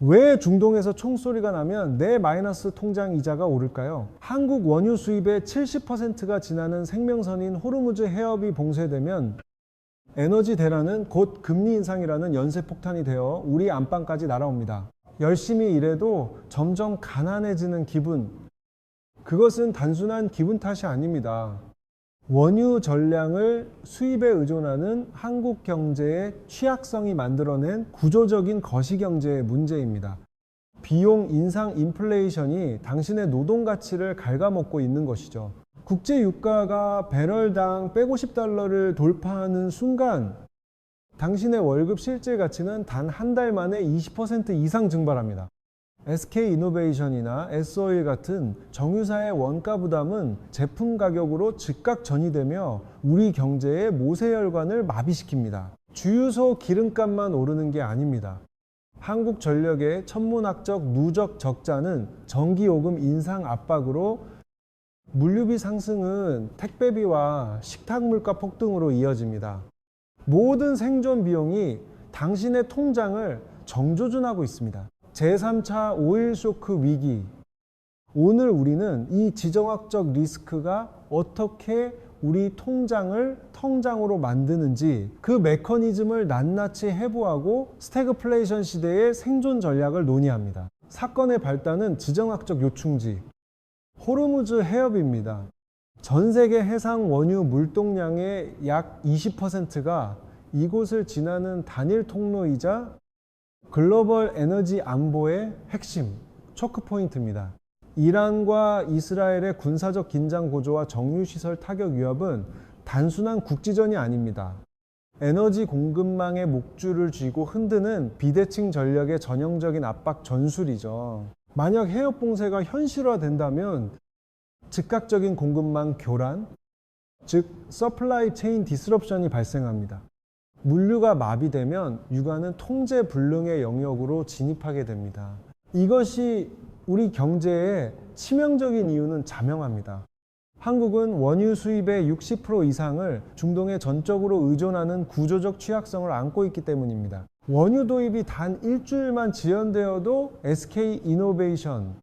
왜 중동에서 총소리가 나면 내 마이너스 통장 이자가 오를까요? 한국 원유 수입의 70%가 지나는 생명선인 호르무즈 해협이 봉쇄되면 에너지 대란은 곧 금리 인상이라는 연쇄폭탄이 되어 우리 안방까지 날아옵니다. 열심히 일해도 점점 가난해지는 기분, 그것은 단순한 기분 탓이 아닙니다. 원유 전량을 수입에 의존하는 한국 경제의 취약성이 만들어낸 구조적인 거시경제의 문제입니다. 비용 인상 인플레이션이 당신의 노동 가치를 갉아먹고 있는 것이죠. 국제 유가가 배럴당 $150를 돌파하는 순간 당신의 월급 실질 가치는 단 한 달 만에 20% 이상 증발합니다. SK이노베이션이나 S오일 같은 정유사의 원가 부담은 제품 가격으로 즉각 전이되며 우리 경제의 모세혈관을 마비시킵니다. 주유소 기름값만 오르는 게 아닙니다. 한국전력의 천문학적 누적 적자는 전기요금 인상 압박으로 물류비 상승은 택배비와 식탁물가 폭등으로 이어집니다. 모든 생존 비용이 당신의 통장을 정조준하고 있습니다. 제3차 오일 쇼크 위기. 오늘 우리는 이 지정학적 리스크가 어떻게 우리 통장을 텅장으로 만드는지 그 메커니즘을 낱낱이 해부하고 스태그플레이션 시대의 생존 전략을 논의합니다. 사건의 발단은 지정학적 요충지, 호르무즈 해협입니다. 전 세계 해상 원유 물동량의 약 20%가 이곳을 지나는 단일 통로이자 글로벌 에너지 안보의 핵심, 초크포인트입니다. 이란과 이스라엘의 군사적 긴장 고조와 정유시설 타격 위협은 단순한 국지전이 아닙니다. 에너지 공급망의 목줄을 쥐고 흔드는 비대칭 전력의 전형적인 압박 전술이죠. 만약 해협 봉쇄가 현실화된다면 즉각적인 공급망 교란, 즉 서플라이 체인 디스럽션이 발생합니다. 물류가 마비되면 유가는 통제 불능의 영역으로 진입하게 됩니다. 이것이 우리 경제의 치명적인 이유는 자명합니다. 한국은 원유 수입의 60% 이상을 중동에 전적으로 의존하는 구조적 취약성을 안고 있기 때문입니다. 원유 도입이 단 일주일만 지연되어도 SK이노베이션,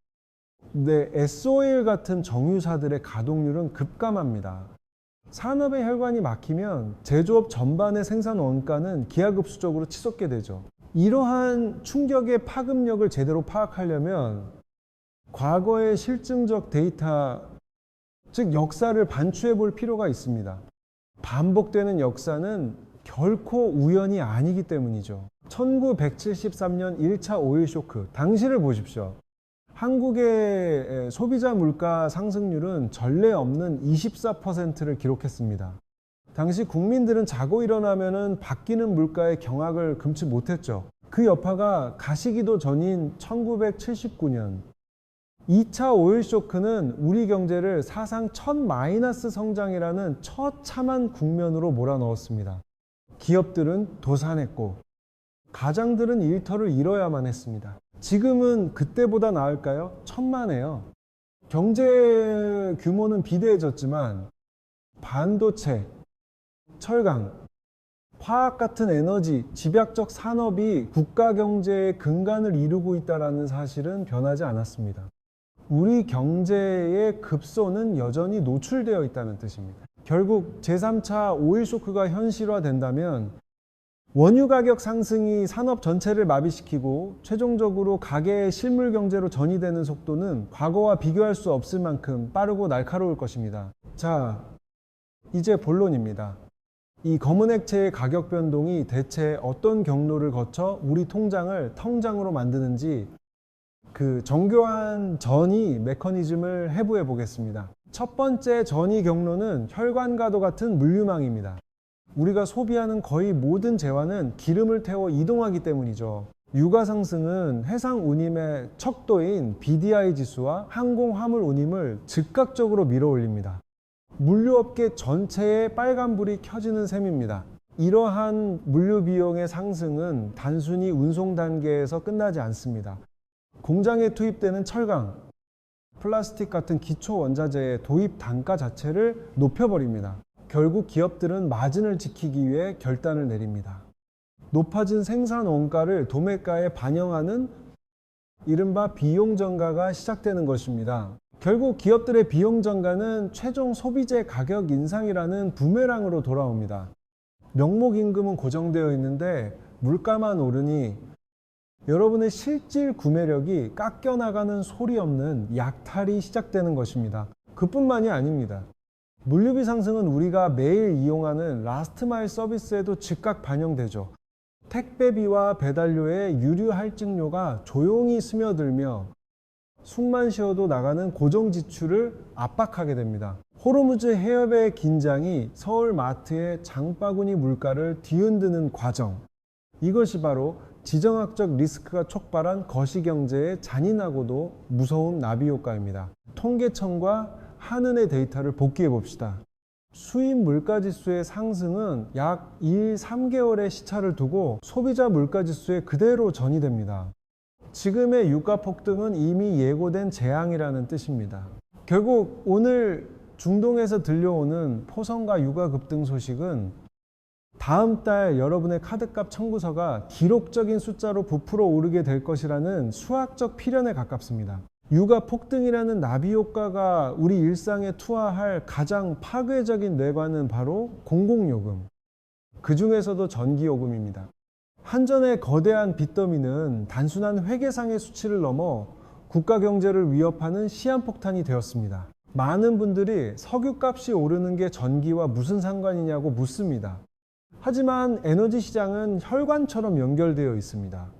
S오일 같은 정유사들의 가동률은 급감합니다. 산업의 혈관이 막히면 제조업 전반의 생산 원가는 기하급수적으로 치솟게 되죠. 이러한 충격의 파급력을 제대로 파악하려면 과거의 실증적 데이터, 즉 역사를 반추해 볼 필요가 있습니다. 반복되는 역사는 결코 우연이 아니기 때문이죠. 1973년 1차 오일 쇼크, 당시를 보십시오. 한국의 소비자 물가 상승률은 전례 없는 24%를 기록했습니다. 당시 국민들은 자고 일어나면 바뀌는 물가의 경악을 금치 못했죠. 그 여파가 가시기도 전인 1979년 2차 오일 쇼크는 우리 경제를 사상 첫 마이너스 성장이라는 처참한 국면으로 몰아넣었습니다. 기업들은 도산했고 가장들은 일터를 잃어야만 했습니다. 지금은 그때보다 나을까요? 천만에요. 경제 규모는 비대해졌지만 반도체, 철강, 화학 같은 에너지, 집약적 산업이 국가 경제의 근간을 이루고 있다는 사실은 변하지 않았습니다. 우리 경제의 급소는 여전히 노출되어 있다는 뜻입니다. 결국 제3차 오일 쇼크가 현실화된다면 원유 가격 상승이 산업 전체를 마비시키고 최종적으로 가계의 실물 경제로 전이되는 속도는 과거와 비교할 수 없을 만큼 빠르고 날카로울 것입니다. 자, 이제 본론입니다. 이 검은 액체의 가격 변동이 대체 어떤 경로를 거쳐 우리 통장을 텅장으로 만드는지 그 정교한 전이 메커니즘을 해부해 보겠습니다. 첫 번째 전이 경로는 혈관과도 같은 물류망입니다. 우리가 소비하는 거의 모든 재화는 기름을 태워 이동하기 때문이죠. 유가 상승은 해상 운임의 척도인 BDI 지수와 항공 화물 운임을 즉각적으로 밀어올립니다. 물류업계 전체에 빨간불이 켜지는 셈입니다. 이러한 물류 비용의 상승은 단순히 운송 단계에서 끝나지 않습니다. 공장에 투입되는 철강, 플라스틱 같은 기초 원자재의 도입 단가 자체를 높여버립니다. 결국 기업들은 마진을 지키기 위해 결단을 내립니다. 높아진 생산 원가를 도매가에 반영하는 이른바 비용 전가가 시작되는 것입니다. 결국 기업들의 비용 전가는 최종 소비재 가격 인상이라는 부메랑으로 돌아옵니다. 명목 임금은 고정되어 있는데 물가만 오르니 여러분의 실질 구매력이 깎여나가는 소리 없는 약탈이 시작되는 것입니다. 그뿐만이 아닙니다. 물류비 상승은 우리가 매일 이용하는 라스트마일 서비스에도 즉각 반영되죠. 택배비와 배달료의 유류 할증료가 조용히 스며들며 숨만 쉬어도 나가는 고정 지출을 압박하게 됩니다. 호르무즈 해협의 긴장이 서울 마트의 장바구니 물가를 뒤흔드는 과정. 이것이 바로 지정학적 리스크가 촉발한 거시경제의 잔인하고도 무서운 나비 효과입니다. 통계청과 한은의 데이터를 복기해 봅시다. 수입 물가지수의 상승은 약 2일 3개월의 시차를 두고 소비자 물가지수에 그대로 전이됩니다. 지금의 유가 폭등은 이미 예고된 재앙이라는 뜻입니다. 결국 오늘 중동에서 들려오는 포성과 유가 급등 소식은 다음 달 여러분의 카드값 청구서가 기록적인 숫자로 부풀어 오르게 될 것이라는 수학적 필연에 가깝습니다. 유가 폭등이라는 나비 효과가 우리 일상에 투하할 가장 파괴적인 뇌관은 바로 공공요금, 그 중에서도 전기요금입니다. 한전의 거대한 빚더미는 단순한 회계상의 수치를 넘어 국가 경제를 위협하는 시한폭탄이 되었습니다. 많은 분들이 석유값이 오르는 게 전기와 무슨 상관이냐고 묻습니다. 하지만 에너지 시장은 혈관처럼 연결되어 있습니다.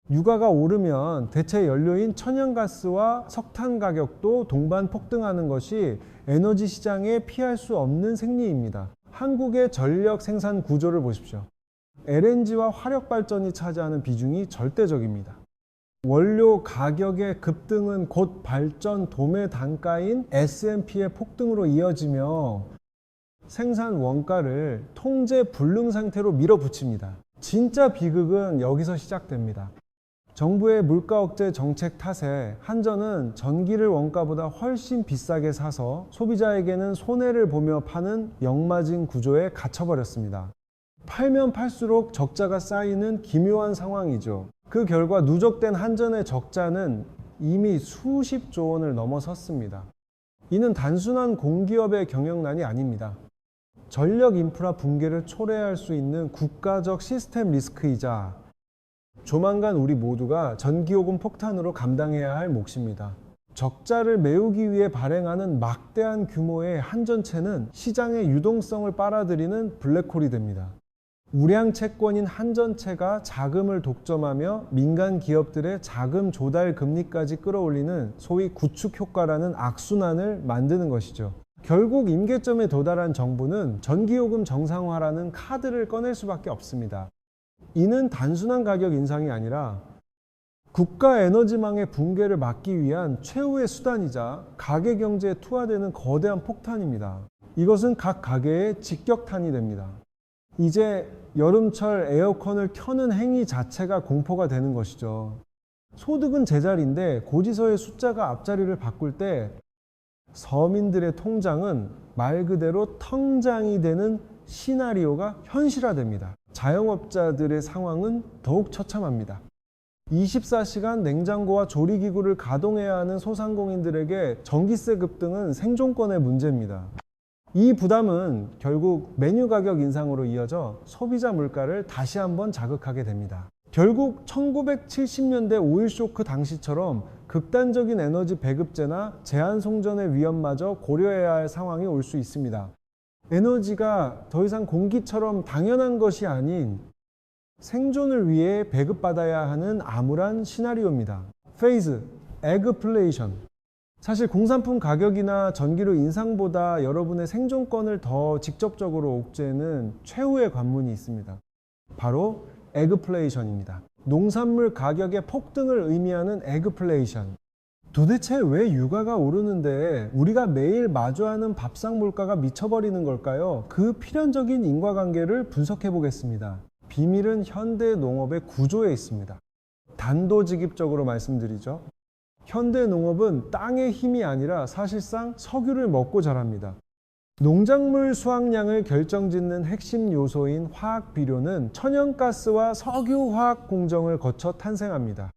유가가 오르면 대체 연료인 천연가스와 석탄 가격도 동반 폭등하는 것이 에너지 시장에 피할 수 없는 생리입니다. 한국의 전력 생산 구조를 보십시오. LNG와 화력발전이 차지하는 비중이 절대적입니다. 원료 가격의 급등은 곧 발전 도매 단가인 S&P의 폭등으로 이어지며 생산 원가를 통제 불능 상태로 밀어붙입니다. 진짜 비극은 여기서 시작됩니다. 정부의 물가 억제 정책 탓에 한전은 전기를 원가보다 훨씬 비싸게 사서 소비자에게는 손해를 보며 파는 역마진 구조에 갇혀버렸습니다. 팔면 팔수록 적자가 쌓이는 기묘한 상황이죠. 그 결과 누적된 한전의 적자는 이미 수십조 원을 넘어섰습니다. 이는 단순한 공기업의 경영난이 아닙니다. 전력 인프라 붕괴를 초래할 수 있는 국가적 시스템 리스크이자 조만간 우리 모두가 전기요금 폭탄으로 감당해야 할 몫입니다. 적자를 메우기 위해 발행하는 막대한 규모의 한전채는 시장의 유동성을 빨아들이는 블랙홀이 됩니다. 우량 채권인 한전채가 자금을 독점하며 민간 기업들의 자금 조달 금리까지 끌어올리는 소위 구축 효과라는 악순환을 만드는 것이죠. 결국 임계점에 도달한 정부는 전기요금 정상화라는 카드를 꺼낼 수밖에 없습니다. 이는 단순한 가격 인상이 아니라 국가 에너지망의 붕괴를 막기 위한 최후의 수단이자 가계 경제에 투하되는 거대한 폭탄입니다. 이것은 각 가게의 직격탄이 됩니다. 이제 여름철 에어컨을 켜는 행위 자체가 공포가 되는 것이죠. 소득은 제자리인데 고지서의 숫자가 앞자리를 바꿀 때 서민들의 통장은 말 그대로 텅장이 되는 시나리오가 현실화됩니다. 자영업자들의 상황은 더욱 처참합니다. 24시간 냉장고와 조리기구를 가동해야 하는 소상공인들에게 전기세 급등은 생존권의 문제입니다. 이 부담은 결국 메뉴 가격 인상으로 이어져 소비자 물가를 다시 한번 자극하게 됩니다. 결국 1970년대 오일 쇼크 당시처럼 극단적인 에너지 배급제나 제한 송전의 위험마저 고려해야 할 상황이 올 수 있습니다. 에너지가 더 이상 공기처럼 당연한 것이 아닌 생존을 위해 배급받아야 하는 암울한 시나리오입니다. 페이즈, 에그플레이션. 사실 공산품 가격이나 전기료 인상보다 여러분의 생존권을 더 직접적으로 옥죄는 최후의 관문이 있습니다. 바로 에그플레이션입니다. 농산물 가격의 폭등을 의미하는 에그플레이션. 도대체 왜 유가가 오르는데 우리가 매일 마주하는 밥상 물가가 미쳐버리는 걸까요? 그 필연적인 인과관계를 분석해 보겠습니다. 비밀은 현대 농업의 구조에 있습니다. 단도직입적으로 말씀드리죠. 현대 농업은 땅의 힘이 아니라 사실상 석유를 먹고 자랍니다. 농작물 수확량을 결정짓는 핵심 요소인 화학 비료는 천연가스와 석유 화학 공정을 거쳐 탄생합니다.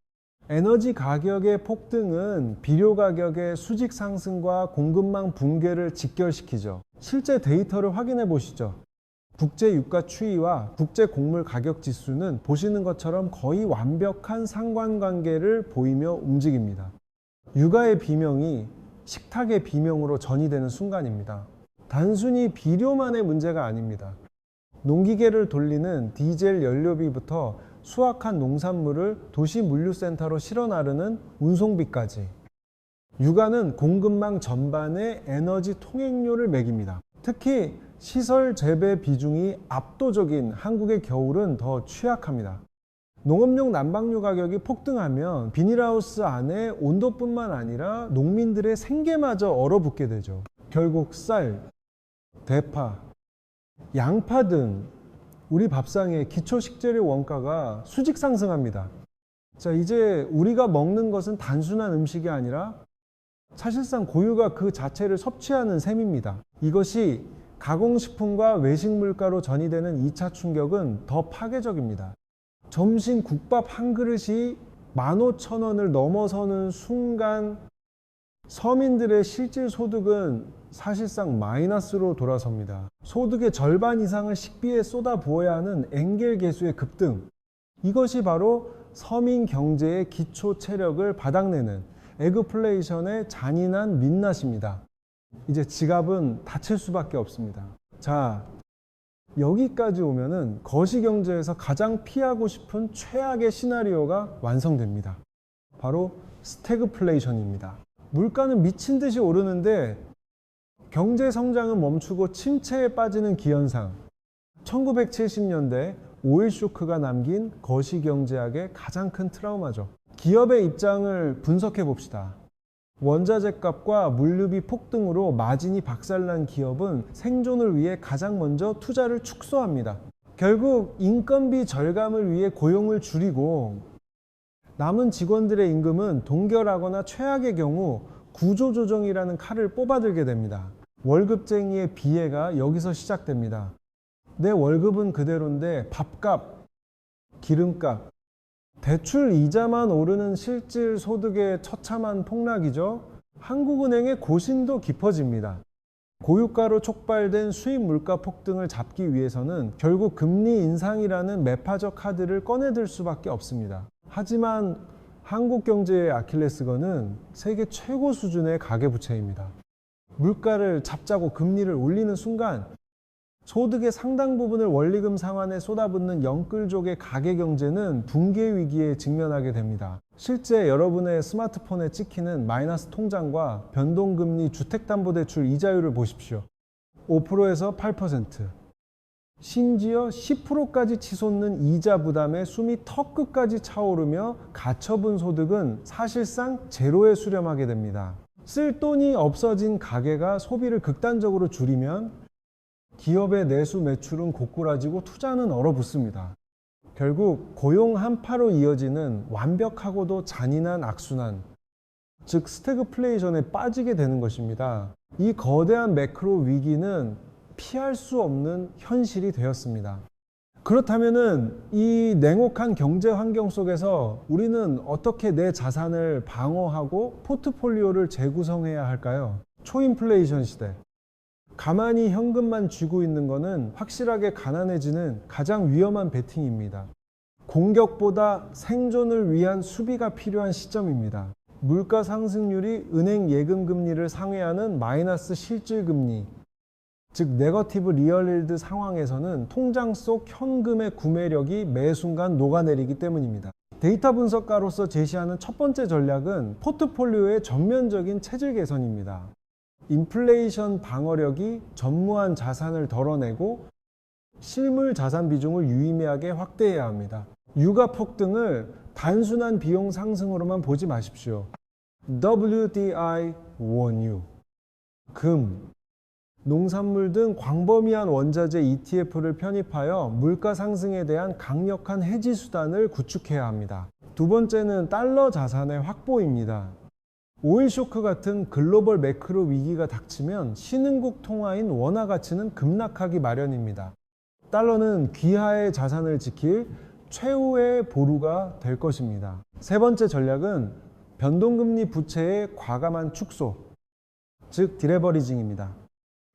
에너지 가격의 폭등은 비료 가격의 수직 상승과 공급망 붕괴를 직결시키죠. 실제 데이터를 확인해 보시죠. 국제 유가 추이와 국제 곡물 가격 지수는 보시는 것처럼 거의 완벽한 상관관계를 보이며 움직입니다. 육아의 비명이 식탁의 비명으로 전이되는 순간입니다. 단순히 비료만의 문제가 아닙니다. 농기계를 돌리는 디젤 연료비부터 수확한 농산물을 도시 물류센터로 실어 나르는 운송비까지 육아는 공급망 전반의 에너지 통행료를 매깁니다. 특히 시설 재배 비중이 압도적인 한국의 겨울은 더 취약합니다. 농업용 난방유 가격이 폭등하면 비닐하우스 안에 온도뿐만 아니라 농민들의 생계마저 얼어붙게 되죠. 결국 쌀, 대파, 양파 등 우리 밥상의 기초 식재료 원가가 수직 상승합니다. 자, 이제 우리가 먹는 것은 단순한 음식이 아니라 사실상 고유가 그 자체를 섭취하는 셈입니다. 이것이 가공식품과 외식 물가로 전이되는 2차 충격은 더 파괴적입니다. 점심 국밥 한 그릇이 15,000원을 넘어서는 순간 서민들의 실질 소득은 사실상 마이너스로 돌아섭니다. 소득의 절반 이상을 식비에 쏟아부어야 하는 엔겔 계수의 급등. 이것이 바로 서민 경제의 기초 체력을 바닥내는 에그플레이션의 잔인한 민낯입니다. 이제 지갑은 닫힐 수밖에 없습니다. 자, 여기까지 오면은 거시경제에서 가장 피하고 싶은 최악의 시나리오가 완성됩니다. 바로 스태그플레이션입니다. 물가는 미친 듯이 오르는데 경제 성장은 멈추고 침체에 빠지는 기현상. 1970년대 오일 쇼크가 남긴 거시경제학의 가장 큰 트라우마죠. 기업의 입장을 분석해 봅시다. 원자재 값과 물류비 폭등으로 마진이 박살난 기업은 생존을 위해 가장 먼저 투자를 축소합니다. 결국 인건비 절감을 위해 고용을 줄이고 남은 직원들의 임금은 동결하거나 최악의 경우 구조조정이라는 칼을 뽑아들게 됩니다. 월급쟁이의 비애가 여기서 시작됩니다. 내 월급은 그대로인데 밥값, 기름값, 대출 이자만 오르는 실질 소득의 처참한 폭락이죠. 한국은행의 고신도 깊어집니다. 고유가로 촉발된 수입 물가 폭등을 잡기 위해서는 결국 금리 인상이라는 매파적 카드를 꺼내들 수밖에 없습니다. 하지만 한국 경제의 아킬레스건은 세계 최고 수준의 가계부채입니다. 물가를 잡자고 금리를 올리는 순간 소득의 상당 부분을 원리금 상환에 쏟아붓는 영끌족의 가계경제는 붕괴 위기에 직면하게 됩니다. 실제 여러분의 스마트폰에 찍히는 마이너스 통장과 변동금리 주택담보대출 이자율을 보십시오. 5%에서 8%, 심지어 10%까지 치솟는 이자 부담에 숨이 턱끝까지 차오르며 가처분 소득은 사실상 제로에 수렴하게 됩니다. 쓸 돈이 없어진 가계가 소비를 극단적으로 줄이면 기업의 내수 매출은 고꾸라지고 투자는 얼어붙습니다. 결국 고용 한파로 이어지는 완벽하고도 잔인한 악순환, 즉 스태그플레이션에 빠지게 되는 것입니다. 이 거대한 매크로 위기는 피할 수 없는 현실이 되었습니다. 그렇다면은 이 냉혹한 경제 환경 속에서 우리는 어떻게 내 자산을 방어하고 포트폴리오를 재구성해야 할까요? 초인플레이션 시대. 가만히 현금만 쥐고 있는 것은 확실하게 가난해지는 가장 위험한 베팅입니다. 공격보다 생존을 위한 수비가 필요한 시점입니다. 물가 상승률이 은행 예금 금리를 상회하는 마이너스 실질 금리, 즉 네거티브 리얼일드 상황에서는 통장 속 현금의 구매력이 매 순간 녹아내리기 때문입니다. 데이터 분석가로서 제시하는 첫 번째 전략은 포트폴리오의 전면적인 체질 개선입니다. 인플레이션 방어력이 전무한 자산을 덜어내고 실물 자산 비중을 유의미하게 확대해야 합니다. 유가 폭등을 단순한 비용 상승으로만 보지 마십시오. WDI 원유, 금, 농산물 등 광범위한 원자재 ETF를 편입하여 물가 상승에 대한 강력한 해지 수단을 구축해야 합니다. 두 번째는 달러 자산의 확보입니다. 오일 쇼크 같은 글로벌 매크로 위기가 닥치면 신흥국 통화인 원화 가치는 급락하기 마련입니다. 달러는 귀하의 자산을 지킬 최후의 보루가 될 것입니다. 세 번째 전략은 변동금리 부채의 과감한 축소, 즉 디레버리징입니다.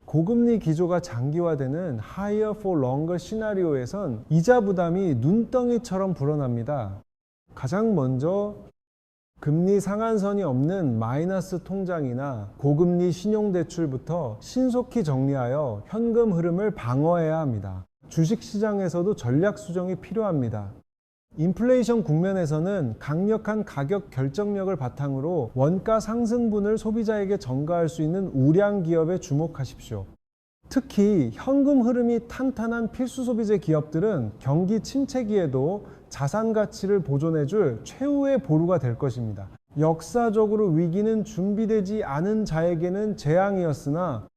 고금리 기조가 장기화되는 higher for longer 시나리오에선 이자 부담이 눈덩이처럼 불어납니다. 가장 먼저 금리 상한선이 없는 마이너스 통장이나 고금리 신용대출부터 신속히 정리하여 현금 흐름을 방어해야 합니다. 주식시장에서도 전략 수정이 필요합니다. 인플레이션 국면에서는 강력한 가격 결정력을 바탕으로 원가 상승분을 소비자에게 전가할 수 있는 우량 기업에 주목하십시오. 특히 현금 흐름이 탄탄한 필수 소비재 기업들은 경기 침체기에도 자산 가치를 보존해줄 최후의 보루가 될 것입니다. 역사적으로 위기는 준비되지 않은 자에게는 재앙이었으나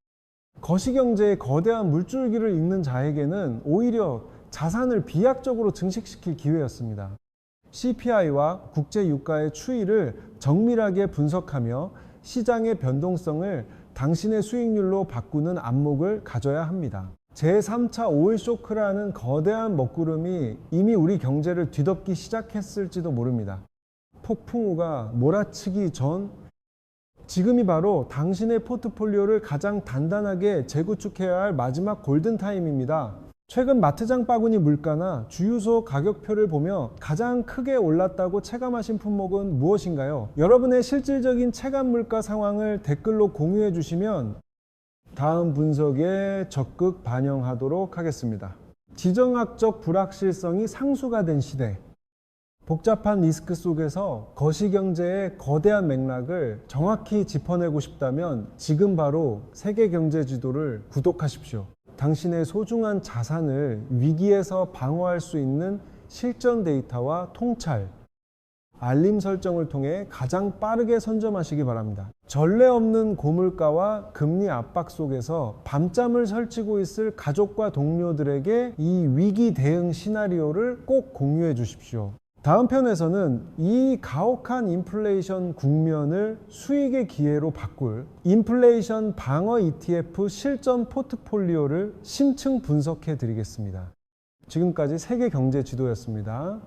거시경제의 거대한 물줄기를 잇는 자에게는 오히려 자산을 비약적으로 증식시킬 기회였습니다. CPI와 국제유가의 추이를 정밀하게 분석하며 시장의 변동성을 당신의 수익률로 바꾸는 안목을 가져야 합니다. 제3차 오일 쇼크라는 거대한 먹구름이 이미 우리 경제를 뒤덮기 시작했을지도 모릅니다. 폭풍우가 몰아치기 전 지금이 바로 당신의 포트폴리오를 가장 단단하게 재구축해야 할 마지막 골든타임입니다. 최근 마트장 바구니 물가나 주유소 가격표를 보며 가장 크게 올랐다고 체감하신 품목은 무엇인가요? 여러분의 실질적인 체감 물가 상황을 댓글로 공유해 주시면 다음 분석에 적극 반영하도록 하겠습니다. 지정학적 불확실성이 상수가 된 시대, 복잡한 리스크 속에서 거시경제의 거대한 맥락을 정확히 짚어내고 싶다면 지금 바로 세계경제지도를 구독하십시오. 당신의 소중한 자산을 위기에서 방어할 수 있는 실전 데이터와 통찰, 알림 설정을 통해 가장 빠르게 선점하시기 바랍니다. 전례 없는 고물가와 금리 압박 속에서 밤잠을 설치고 있을 가족과 동료들에게 이 위기 대응 시나리오를 꼭 공유해 주십시오. 다음 편에서는 이 가혹한 인플레이션 국면을 수익의 기회로 바꿀 인플레이션 방어 ETF 실전 포트폴리오를 심층 분석해 드리겠습니다. 지금까지 세계경제지도였습니다.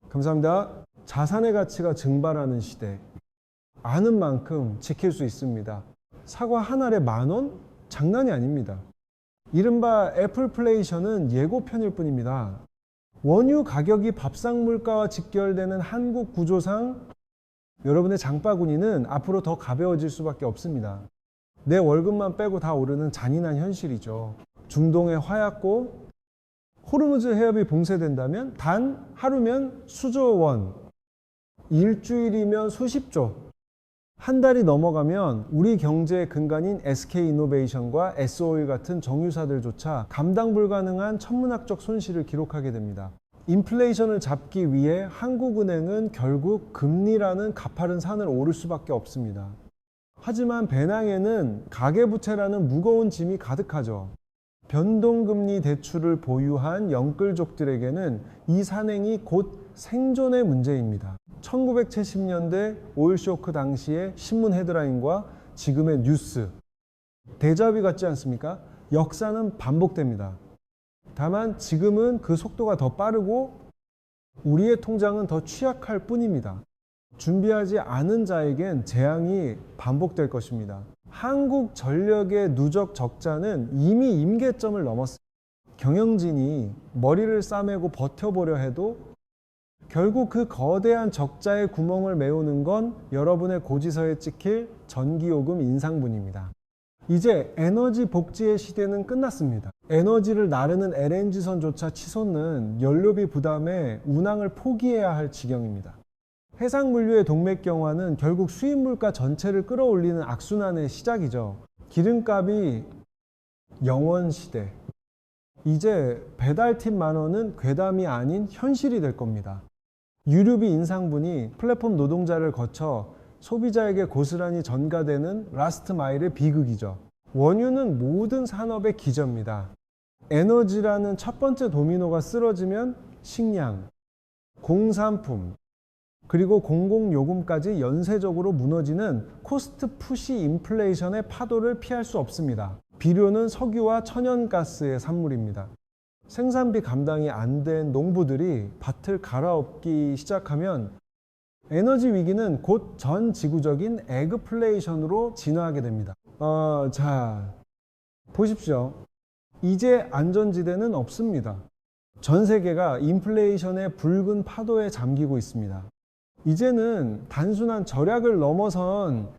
감사합니다. 자산의 가치가 증발하는 시대, 아는 만큼 지킬 수 있습니다. 사과 한 알에 10,000원? 장난이 아닙니다. 이른바 애플플레이션은 예고편일 뿐입니다. 원유 가격이 밥상 물가와 직결되는 한국 구조상 여러분의 장바구니는 앞으로 더 가벼워질 수밖에 없습니다. 내 월급만 빼고 다 오르는 잔인한 현실이죠. 중동의 화약고, 호르무즈 해협이 봉쇄된다면 단 하루면 수조 원, 일주일이면 수십조, 한 달이 넘어가면 우리 경제의 근간인 SK이노베이션과 S오일 같은 정유사들조차 감당 불가능한 천문학적 손실을 기록하게 됩니다. 인플레이션을 잡기 위해 한국은행은 결국 금리라는 가파른 산을 오를 수밖에 없습니다. 하지만 배낭에는 가계부채라는 무거운 짐이 가득하죠. 변동금리 대출을 보유한 영끌족들에게는 이 산행이 곧 생존의 문제입니다. 1970년대 오일쇼크 당시의 신문 헤드라인과 지금의 뉴스, 데자뷰 같지 않습니까? 역사는 반복됩니다. 다만 지금은 그 속도가 더 빠르고 우리의 통장은 더 취약할 뿐입니다. 준비하지 않은 자에겐 재앙이 반복될 것입니다. 한국 전력의 누적 적자는 이미 임계점을 넘었습니다. 경영진이 머리를 싸매고 버텨보려 해도 결국 그 거대한 적자의 구멍을 메우는 건 여러분의 고지서에 찍힐 전기요금 인상분입니다. 이제 에너지 복지의 시대는 끝났습니다. 에너지를 나르는 LNG선조차 치솟는 연료비 부담에 운항을 포기해야 할 지경입니다. 해상물류의 동맥경화는 결국 수입물가 전체를 끌어올리는 악순환의 시작이죠. 기름값이 영원시대. 이제 배달팁 10,000원은 괴담이 아닌 현실이 될 겁니다. 유류비 인상분이 플랫폼 노동자를 거쳐 소비자에게 고스란히 전가되는 라스트 마일의 비극이죠. 원유는 모든 산업의 기저입니다. 에너지라는 첫 번째 도미노가 쓰러지면 식량, 공산품, 그리고 공공요금까지 연쇄적으로 무너지는 코스트 푸시 인플레이션의 파도를 피할 수 없습니다. 비료는 석유와 천연가스의 산물입니다. 생산비 감당이 안 된 농부들이 밭을 갈아엎기 시작하면 에너지 위기는 곧 전 지구적인 에그플레이션으로 진화하게 됩니다. 자, 보십시오. 이제 안전지대는 없습니다. 전 세계가 인플레이션의 붉은 파도에 잠기고 있습니다. 이제는 단순한 절약을 넘어선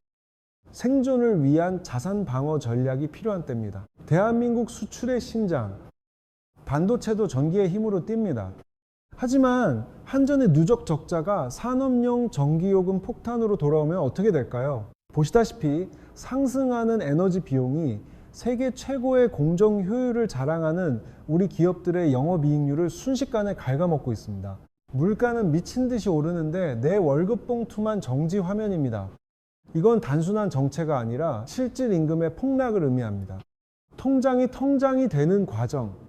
생존을 위한 자산 방어 전략이 필요한 때입니다. 대한민국 수출의 신장, 반도체도 전기의 힘으로 뜁니다. 하지만 한전의 누적 적자가 산업용 전기요금 폭탄으로 돌아오면 어떻게 될까요? 보시다시피 상승하는 에너지 비용이 세계 최고의 공정 효율을 자랑하는 우리 기업들의 영업이익률을 순식간에 갉아먹고 있습니다. 물가는 미친 듯이 오르는데 내 월급 봉투만 정지 화면입니다. 이건 단순한 정체가 아니라 실질 임금의 폭락을 의미합니다. 통장이 되는 과정.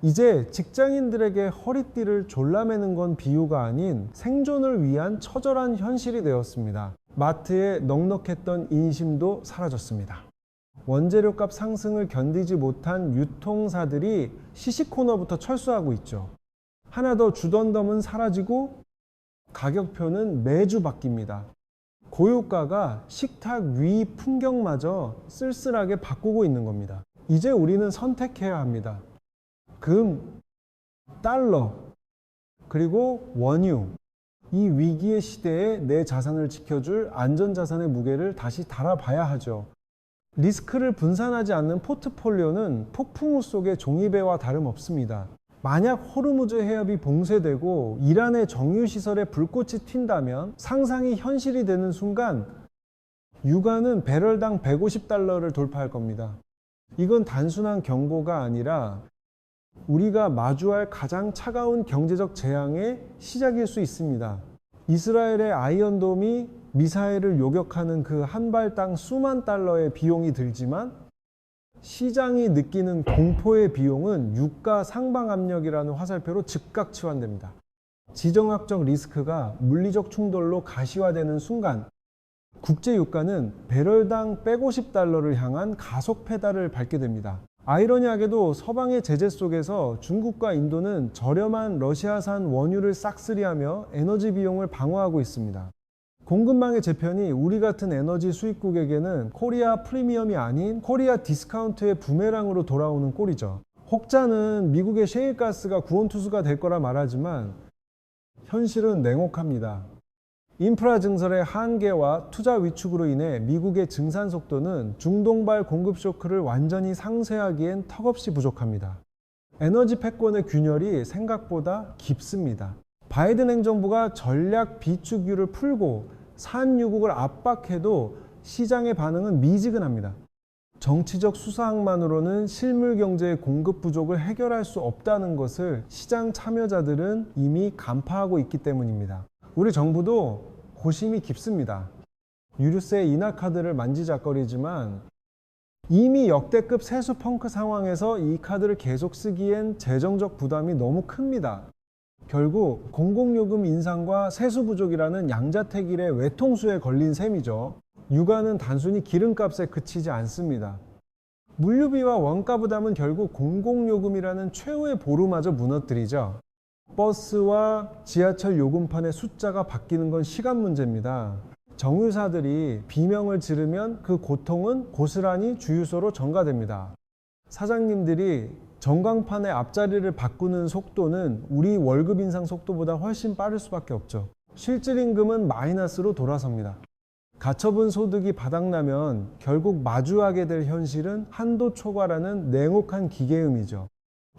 이제 직장인들에게 허리띠를 졸라매는 건 비유가 아닌 생존을 위한 처절한 현실이 되었습니다. 마트에 넉넉했던 인심도 사라졌습니다. 원재료값 상승을 견디지 못한 유통사들이 시시코너부터 철수하고 있죠. 하나 더 주던 덤은 사라지고 가격표는 매주 바뀝니다. 고유가가 식탁 위 풍경마저 쓸쓸하게 바꾸고 있는 겁니다. 이제 우리는 선택해야 합니다. 금, 달러, 그리고 원유. 이 위기의 시대에 내 자산을 지켜줄 안전자산의 무게를 다시 달아봐야 하죠. 리스크를 분산하지 않는 포트폴리오는 폭풍우 속의 종이배와 다름없습니다. 만약 호르무즈 해협이 봉쇄되고 이란의 정유시설에 불꽃이 튄다면 상상이 현실이 되는 순간 유가는 배럴당 150달러를 돌파할 겁니다. 이건 단순한 경고가 아니라 우리가 마주할 가장 차가운 경제적 재앙의 시작일 수 있습니다. 이스라엘의 아이언돔이 미사일을 요격하는 그 한 발당 수만 달러의 비용이 들지만 시장이 느끼는 공포의 비용은 유가 상방 압력이라는 화살표로 즉각 치환됩니다. 지정학적 리스크가 물리적 충돌로 가시화되는 순간 국제 유가는 배럴당 150달러를 향한 가속 페달을 밟게 됩니다. 아이러니하게도 서방의 제재 속에서 중국과 인도는 저렴한 러시아산 원유를 싹쓸이하며 에너지 비용을 방어하고 있습니다. 공급망의 재편이 우리 같은 에너지 수입국에게는 코리아 프리미엄이 아닌 코리아 디스카운트의 부메랑으로 돌아오는 꼴이죠. 혹자는 미국의 셰일가스가 구원투수가 될 거라 말하지만 현실은 냉혹합니다. 인프라 증설의 한계와 투자 위축으로 인해 미국의 증산 속도는 중동발 공급 쇼크를 완전히 상쇄하기엔 턱없이 부족합니다. 에너지 패권의 균열이 생각보다 깊습니다. 바이든 행정부가 전략 비축유를 풀고 산유국을 압박해도 시장의 반응은 미지근합니다. 정치적 수사학만으로는 실물 경제의 공급 부족을 해결할 수 없다는 것을 시장 참여자들은 이미 간파하고 있기 때문입니다. 우리 정부도 고심이 깊습니다. 유류세 인하 카드를 만지작거리지만 이미 역대급 세수 펑크 상황에서 이 카드를 계속 쓰기엔 재정적 부담이 너무 큽니다. 결국 공공요금 인상과 세수 부족이라는 양자택일의 외통수에 걸린 셈이죠. 유가는 단순히 기름값에 그치지 않습니다. 물류비와 원가 부담은 결국 공공요금이라는 최후의 보루마저 무너뜨리죠. 버스와 지하철 요금판의 숫자가 바뀌는 건 시간 문제입니다. 정유사들이 비명을 지르면 그 고통은 고스란히 주유소로 전가됩니다. 사장님들이 전광판의 앞자리를 바꾸는 속도는 우리 월급 인상 속도보다 훨씬 빠를 수밖에 없죠. 실질임금은 마이너스로 돌아섭니다. 가처분 소득이 바닥나면 결국 마주하게 될 현실은 한도 초과라는 냉혹한 기계음이죠.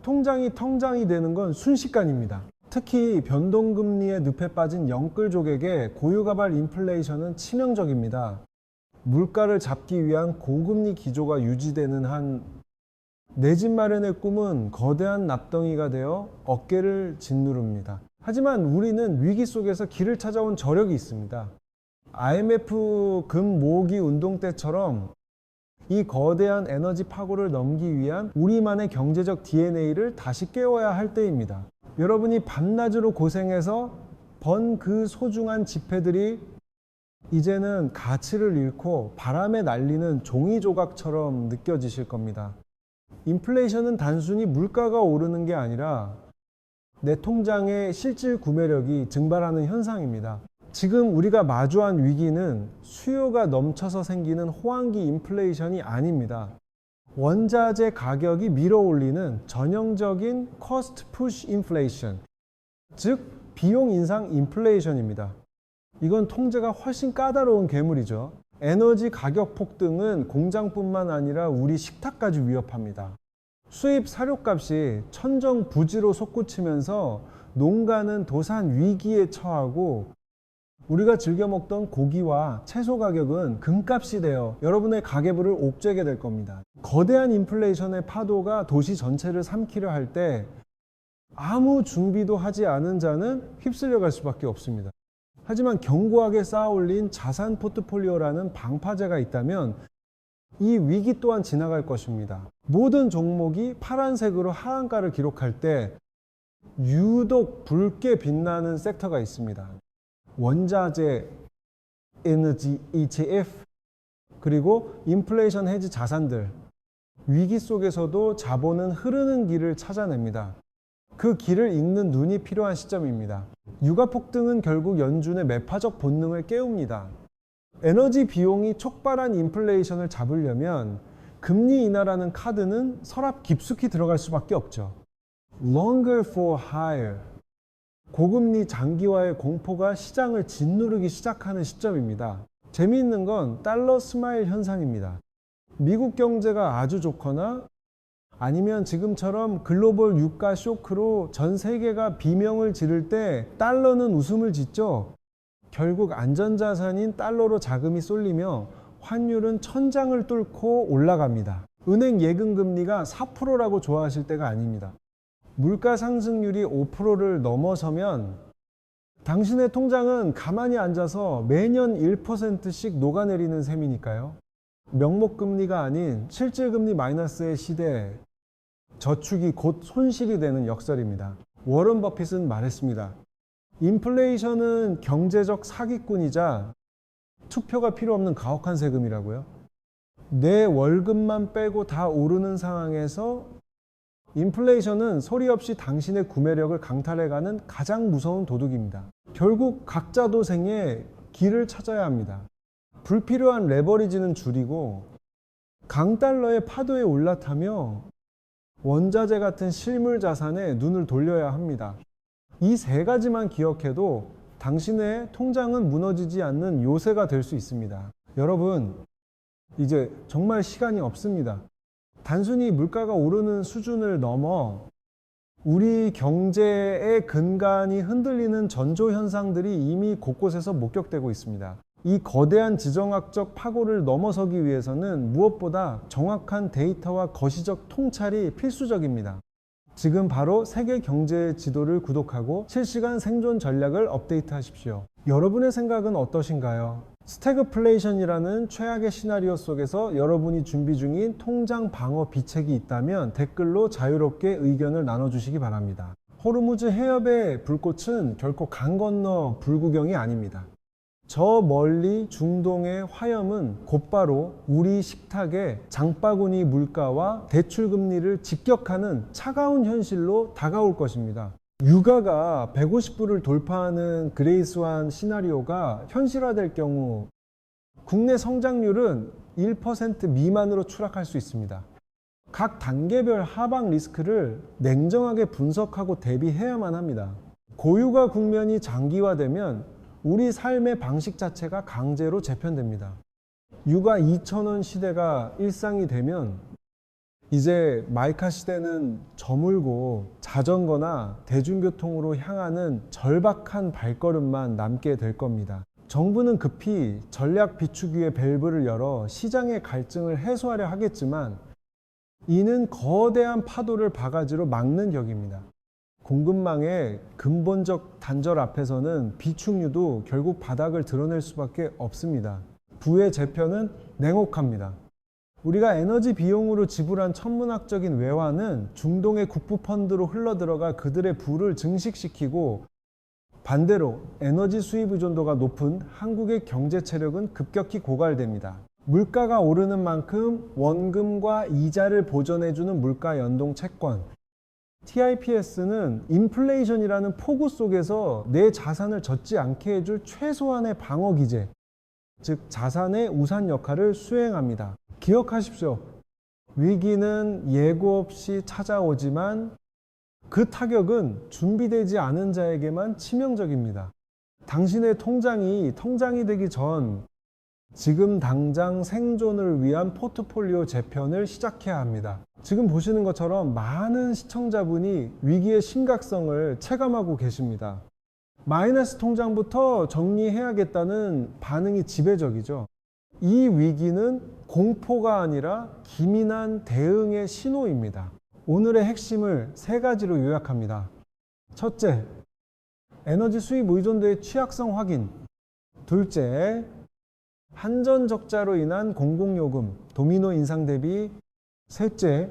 통장이 텅장이 되는 건 순식간입니다. 특히 변동금리의 늪에 빠진 영끌족에게 고유가발 인플레이션은 치명적입니다. 물가를 잡기 위한 고금리 기조가 유지되는 한 내 집 마련의 꿈은 거대한 납덩이가 되어 어깨를 짓누릅니다. 하지만 우리는 위기 속에서 길을 찾아온 저력이 있습니다. IMF 금 모으기 운동 때처럼 이 거대한 에너지 파고를 넘기 위한 우리만의 경제적 DNA를 다시 깨워야 할 때입니다. 여러분이 밤낮으로 고생해서 번 그 소중한 지폐들이 이제는 가치를 잃고 바람에 날리는 종이 조각처럼 느껴지실 겁니다. 인플레이션은 단순히 물가가 오르는 게 아니라 내 통장의 실질 구매력이 증발하는 현상입니다. 지금 우리가 마주한 위기는 수요가 넘쳐서 생기는 호황기 인플레이션이 아닙니다. 원자재 가격이 밀어올리는 전형적인 cost push inflation, 즉 비용 인상 인플레이션입니다. 이건 통제가 훨씬 까다로운 괴물이죠. 에너지 가격 폭등은 공장뿐만 아니라 우리 식탁까지 위협합니다. 수입 사료값이 천정부지로 솟구치면서 농가는 도산 위기에 처하고 우리가 즐겨 먹던 고기와 채소 가격은 금값이 되어 여러분의 가계부를 옥죄게 될 겁니다. 거대한 인플레이션의 파도가 도시 전체를 삼키려 할 때 아무 준비도 하지 않은 자는 휩쓸려 갈 수밖에 없습니다. 하지만 견고하게 쌓아올린 자산 포트폴리오라는 방파제가 있다면 이 위기 또한 지나갈 것입니다. 모든 종목이 파란색으로 하한가를 기록할 때 유독 붉게 빛나는 섹터가 있습니다. 원자재, 에너지 ETF, 그리고 인플레이션 해지 자산들. 위기 속에서도 자본은 흐르는 길을 찾아냅니다. 그 길을 읽는 눈이 필요한 시점입니다. 유가 폭등은 결국 연준의 매파적 본능을 깨웁니다. 에너지 비용이 촉발한 인플레이션을 잡으려면 금리 인하라는 카드는 서랍 깊숙이 들어갈 수밖에 없죠. Longer for higher. 고금리 장기화의 공포가 시장을 짓누르기 시작하는 시점입니다. 재미있는 건 달러 스마일 현상입니다. 미국 경제가 아주 좋거나 아니면 지금처럼 글로벌 유가 쇼크로 전 세계가 비명을 지를 때 달러는 웃음을 짓죠. 결국 안전자산인 달러로 자금이 쏠리며 환율은 천장을 뚫고 올라갑니다. 은행 예금금리가 4%라고 좋아하실 때가 아닙니다. 물가 상승률이 5%를 넘어서면 당신의 통장은 가만히 앉아서 매년 1%씩 녹아내리는 셈이니까요. 명목금리가 아닌 실질금리 마이너스의 시대에 저축이 곧 손실이 되는 역설입니다. 워런 버핏은 말했습니다. 인플레이션은 경제적 사기꾼이자 투표가 필요 없는 가혹한 세금이라고요. 내 월급만 빼고 다 오르는 상황에서 인플레이션은 소리 없이 당신의 구매력을 강탈해가는 가장 무서운 도둑입니다. 결국 각자 도생에 길을 찾아야 합니다. 불필요한 레버리지는 줄이고 강달러의 파도에 올라타며 원자재 같은 실물 자산에 눈을 돌려야 합니다. 이 세 가지만 기억해도 당신의 통장은 무너지지 않는 요새가 될 수 있습니다. 여러분, 이제 정말 시간이 없습니다. 단순히 물가가 오르는 수준을 넘어 우리 경제의 근간이 흔들리는 전조 현상들이 이미 곳곳에서 목격되고 있습니다. 이 거대한 지정학적 파고를 넘어서기 위해서는 무엇보다 정확한 데이터와 거시적 통찰이 필수적입니다. 지금 바로 세계 경제 지도를 구독하고 실시간 생존 전략을 업데이트하십시오. 여러분의 생각은 어떠신가요? 스태그플레이션이라는 최악의 시나리오 속에서 여러분이 준비 중인 통장 방어 비책이 있다면 댓글로 자유롭게 의견을 나눠주시기 바랍니다. 호르무즈 해협의 불꽃은 결코 강 건너 불구경이 아닙니다. 저 멀리 중동의 화염은 곧바로 우리 식탁에 장바구니 물가와 대출금리를 직격하는 차가운 현실로 다가올 것입니다. 유가가 150불을 돌파하는 그레이스완 시나리오가 현실화될 경우 국내 성장률은 1% 미만으로 추락할 수 있습니다. 각 단계별 하방 리스크를 냉정하게 분석하고 대비해야만 합니다. 고유가 국면이 장기화되면 우리 삶의 방식 자체가 강제로 재편됩니다. 유가 2,000원 시대가 일상이 되면 이제 마이카 시대는 저물고 자전거나 대중교통으로 향하는 절박한 발걸음만 남게 될 겁니다. 정부는 급히 전략 비축유의 밸브를 열어 시장의 갈증을 해소하려 하겠지만 이는 거대한 파도를 바가지로 막는 격입니다. 공급망의 근본적 단절 앞에서는 비축유도 결국 바닥을 드러낼 수밖에 없습니다. 부의 재편은 냉혹합니다. 우리가 에너지 비용으로 지불한 천문학적인 외화는 중동의 국부펀드로 흘러들어가 그들의 부를 증식시키고 반대로 에너지 수입 의존도가 높은 한국의 경제 체력은 급격히 고갈됩니다. 물가가 오르는 만큼 원금과 이자를 보전해주는 물가 연동 채권. TIPS는 인플레이션이라는 폭우 속에서 내 자산을 젖지 않게 해줄 최소한의 방어 기제, 즉 자산의 우산 역할을 수행합니다. 기억하십시오. 위기는 예고 없이 찾아오지만 그 타격은 준비되지 않은 자에게만 치명적입니다. 당신의 통장이 되기 전 지금 당장 생존을 위한 포트폴리오 재편을 시작해야 합니다. 지금 보시는 것처럼 많은 시청자분이 위기의 심각성을 체감하고 계십니다. 마이너스 통장부터 정리해야겠다는 반응이 지배적이죠. 이 위기는 공포가 아니라 기민한 대응의 신호입니다. 오늘의 핵심을 세 가지로 요약합니다. 첫째, 에너지 수입 의존도의 취약성 확인. 둘째, 한전 적자로 인한 공공요금, 도미노 인상 대비. 셋째,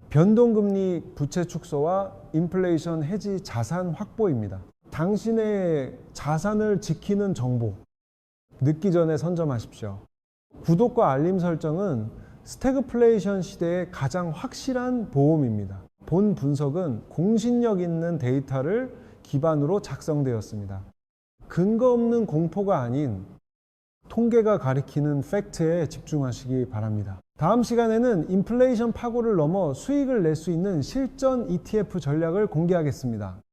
변동금리 부채 축소와 인플레이션 해지 자산 확보입니다. 당신의 자산을 지키는 정보, 늦기 전에 선점하십시오. 구독과 알림 설정은 스태그플레이션 시대의 가장 확실한 보험입니다. 본 분석은 공신력 있는 데이터를 기반으로 작성되었습니다. 근거 없는 공포가 아닌 통계가 가리키는 팩트에 집중하시기 바랍니다. 다음 시간에는 인플레이션 파고를 넘어 수익을 낼 수 있는 실전 ETF 전략을 공개하겠습니다.